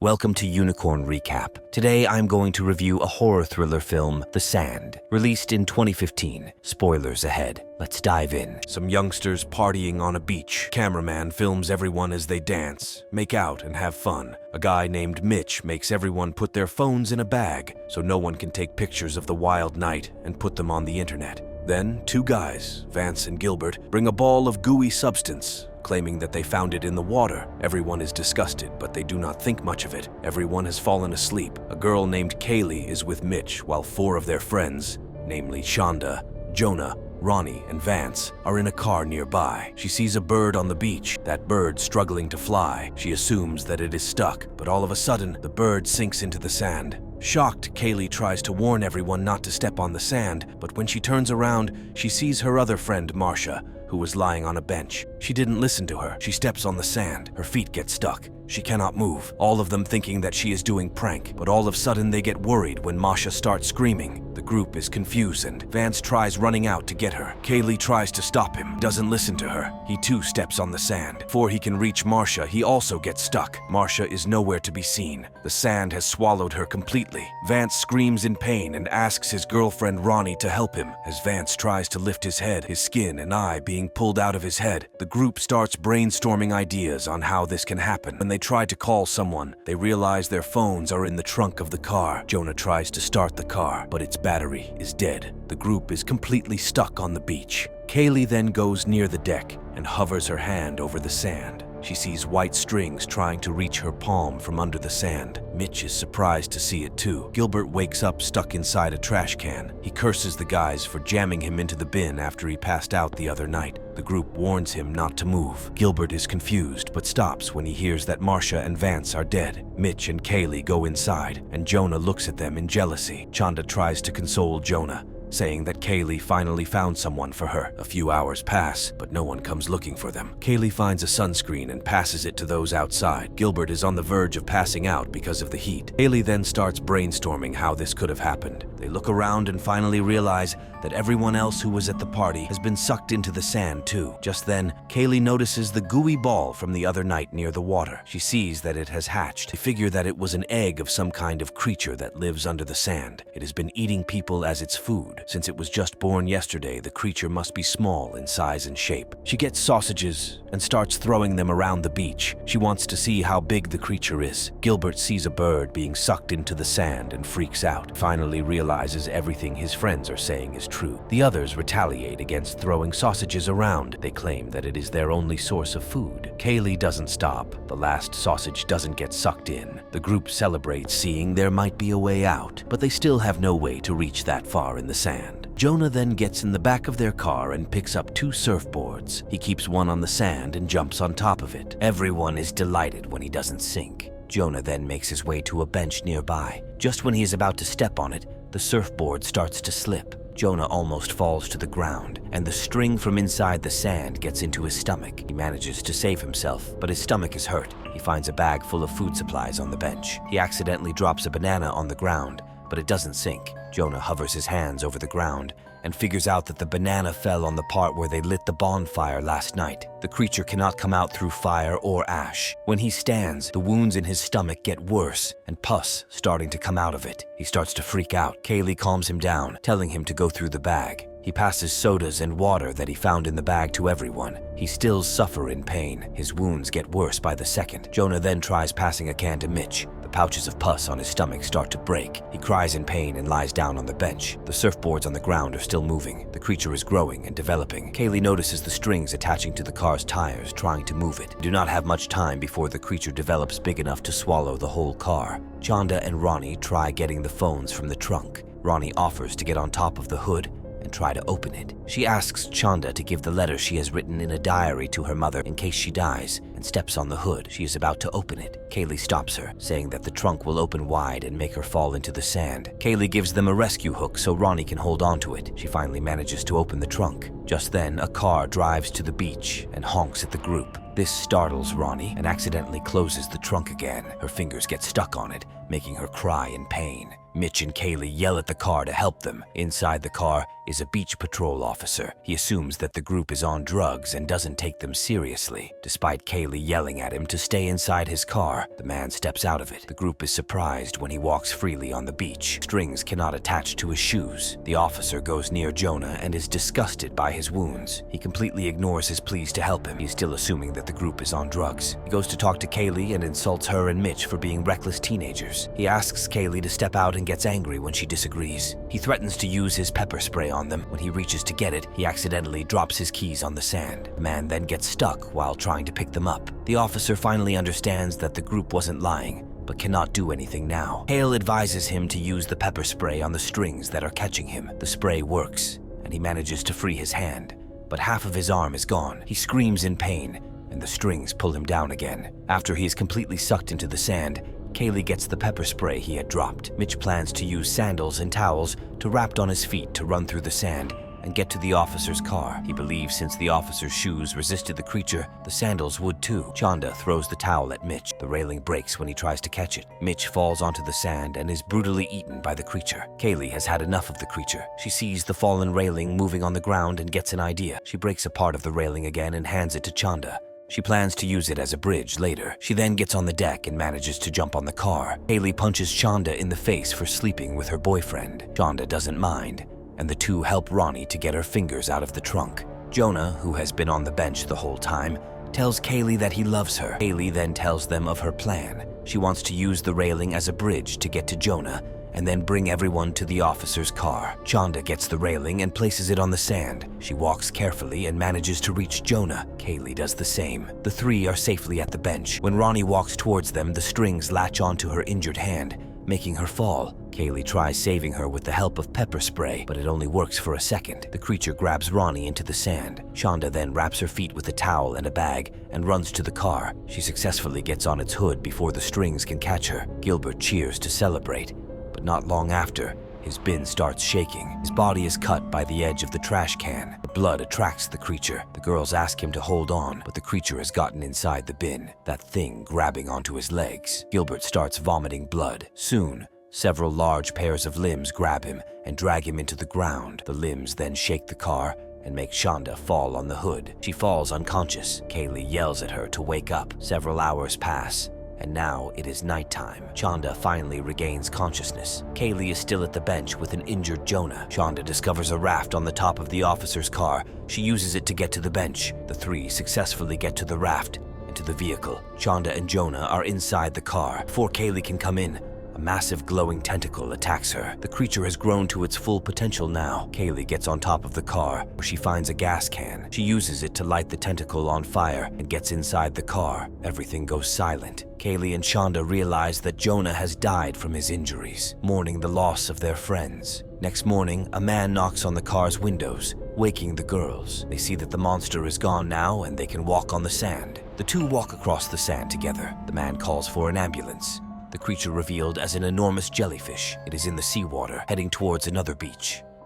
Welcome to Unicorn Recap. Today I'm going to review a horror thriller film, The Sand, released in 2015. Spoilers ahead. Let's dive in. Some youngsters partying on a beach. Cameraman films everyone as they dance, make out, and have fun. A guy named Mitch makes everyone put their phones in a bag so no one can take pictures of the wild night and put them on the internet. Then, two guys, Vance and Gilbert, bring a ball of gooey substance, claiming that they found it in the water. Everyone is disgusted, but they do not think much of it. Everyone has fallen asleep. A girl named Kaylee is with Mitch, while four of their friends, namely Shonda, Jonah, Ronnie, and Vance, are in a car nearby. She sees a bird on the beach, that bird struggling to fly. She assumes that it is stuck, but all of a sudden, the bird sinks into the sand. Shocked, Kaylee tries to warn everyone not to step on the sand, but when she turns around, she sees her other friend, Marcia, who was lying on a bench. She didn't listen to her. She steps on the sand. Her feet get stuck. She cannot move, all of them thinking that she is doing prank, but all of a sudden they get worried when Masha starts screaming. The group is confused and Vance tries running out to get her. Kaylee tries to stop him, doesn't listen to her. He too steps on the sand. Before he can reach Marcia, he also gets stuck. Marcia is nowhere to be seen. The sand has swallowed her completely. Vance screams in pain and asks his girlfriend Ronnie to help him. As Vance tries to lift his head, his skin and eye being pulled out of his head, the group starts brainstorming ideas on how this can happen. When they try to call someone, they realize their phones are in the trunk of the car. Jonah tries to start the car, but its battery is dead. The group is completely stuck on the beach. Kaylee then goes near the deck and hovers her hand over the sand. She sees white strings trying to reach her palm from under the sand. Mitch is surprised to see it too. Gilbert wakes up stuck inside a trash can. He curses the guys for jamming him into the bin after he passed out the other night. The group warns him not to move. Gilbert is confused but stops when he hears that Marcia and Vance are dead. Mitch and Kaylee go inside and Jonah looks at them in jealousy. Chanda tries to console Jonah, saying that Kaylee finally found someone for her. A few hours pass, but no one comes looking for them. Kaylee finds a sunscreen and passes it to those outside. Gilbert is on the verge of passing out because of the heat. Kaylee then starts brainstorming how this could have happened. They look around and finally realize that everyone else who was at the party has been sucked into the sand too. Just then, Kaylee notices the gooey ball from the other night near the water. She sees that it has hatched. They figure that it was an egg of some kind of creature that lives under the sand. It has been eating people as its food. Since it was just born yesterday, the creature must be small in size and shape. She gets sausages and starts throwing them around the beach. She wants to see how big the creature is. Gilbert sees a bird being sucked into the sand and freaks out. Finally realizes everything his friends are saying is true. The others retaliate against throwing sausages around. They claim that it is their only source of food. Kaylee doesn't stop. The last sausage doesn't get sucked in. The group celebrates seeing there might be a way out, but they still have no way to reach that far in the sand. Jonah then gets in the back of their car and picks up two surfboards. He keeps one on the sand and jumps on top of it. Everyone is delighted when he doesn't sink. Jonah then makes his way to a bench nearby. Just when he is about to step on it, the surfboard starts to slip. Jonah almost falls to the ground, and the string from inside the sand gets into his stomach. He manages to save himself, but his stomach is hurt. He finds a bag full of food supplies on the bench. He accidentally drops a banana on the ground, but it doesn't sink. Jonah hovers his hands over the ground and figures out that the banana fell on the part where they lit the bonfire last night. The creature cannot come out through fire or ash. When he stands, the wounds in his stomach get worse and pus starting to come out of it. He starts to freak out. Kaylee calms him down, telling him to go through the bag. He passes sodas and water that he found in the bag to everyone. He still suffers in pain. His wounds get worse by the second. Jonah then tries passing a can to Mitch. The pouches of pus on his stomach start to break. He cries in pain and lies down on the bench. The surfboards on the ground are still moving. The creature is growing and developing. Kaylee notices the strings attaching to the car's tires, trying to move it. They do not have much time before the creature develops big enough to swallow the whole car. Chanda and Ronnie try getting the phones from the trunk. Ronnie offers to get on top of the hood and try to open it. She asks Chanda to give the letter she has written in a diary to her mother in case she dies, and steps on the hood. She is about to open it. Kaylee stops her, saying that the trunk will open wide and make her fall into the sand. Kaylee gives them a rescue hook so Ronnie can hold onto it. She finally manages to open the trunk. Just then, a car drives to the beach and honks at the group. This startles Ronnie and accidentally closes the trunk again. Her fingers get stuck on it, making her cry in pain. Mitch and Kaylee yell at the car to help them. Inside the car is a beach patrol officer. He assumes that the group is on drugs and doesn't take them seriously. Despite Kaylee yelling at him to stay inside his car, the man steps out of it. The group is surprised when he walks freely on the beach. Strings cannot attach to his shoes. The officer goes near Jonah and is disgusted by his wounds. He completely ignores his pleas to help him. He's still assuming that the group is on drugs. He goes to talk to Kaylee and insults her and Mitch for being reckless teenagers. He asks Kaylee to step out and gets angry when she disagrees. He threatens to use his pepper spray on them. When he reaches to get it, he accidentally drops his keys on the sand. The man then gets stuck while trying to pick them up. The officer finally understands that the group wasn't lying, but cannot do anything now. Hale advises him to use the pepper spray on the strings that are catching him. The spray works, and he manages to free his hand, but half of his arm is gone. He screams in pain, and the strings pull him down again. After he is completely sucked into the sand, Kaylee gets the pepper spray he had dropped. Mitch plans to use sandals and towels to wrap on his feet to run through the sand and get to the officer's car. He believes since the officer's shoes resisted the creature, the sandals would too. Chanda throws the towel at Mitch. The railing breaks when he tries to catch it. Mitch falls onto the sand and is brutally eaten by the creature. Kaylee has had enough of the creature. She sees the fallen railing moving on the ground and gets an idea. She breaks a part of the railing again and hands it to Chanda. She plans to use it as a bridge later. She then gets on the deck and manages to jump on the car. Kaylee punches Chanda in the face for sleeping with her boyfriend. Chanda doesn't mind, and the two help Ronnie to get her fingers out of the trunk. Jonah, who has been on the bench the whole time, tells Kaylee that he loves her. Kaylee then tells them of her plan. She wants to use the railing as a bridge to get to Jonah and then bring everyone to the officer's car. Chanda gets the railing and places it on the sand. She walks carefully and manages to reach Jonah. Kaylee does the same. The three are safely at the bench. When Ronnie walks towards them, the strings latch onto her injured hand, making her fall. Kaylee tries saving her with the help of pepper spray, but it only works for a second. The creature grabs Ronnie into the sand. Chanda then wraps her feet with a towel and a bag and runs to the car. She successfully gets on its hood before the strings can catch her. Gilbert cheers to celebrate. But not long after, his bin starts shaking. His body is cut by the edge of the trash can. The blood attracts the creature. The girls ask him to hold on, but the creature has gotten inside the bin, that thing grabbing onto his legs. Gilbert starts vomiting blood. Soon, several large pairs of limbs grab him and drag him into the ground. The limbs then shake the car and make Chanda fall on the hood. She falls unconscious. Kaylee yells at her to wake up. Several hours pass, and now it is nighttime. Chanda finally regains consciousness. Kaylee is still at the bench with an injured Jonah. Chanda discovers a raft on the top of the officer's car. She uses it to get to the bench. The three successfully get to the raft and to the vehicle. Chanda and Jonah are inside the car. Before Kaylee can come in, a massive glowing tentacle attacks her. The creature has grown to its full potential now. Kaylee gets on top of the car, where she finds a gas can. She uses it to light the tentacle on fire and gets inside the car. Everything goes silent. Kaylee and Chanda realize that Jonah has died from his injuries, mourning the loss of their friends. Next morning, a man knocks on the car's windows, waking the girls. They see that the monster is gone now and they can walk on the sand. The two walk across the sand together. The man calls for an ambulance. The creature revealed as an enormous jellyfish. It is in the seawater, heading towards another beach.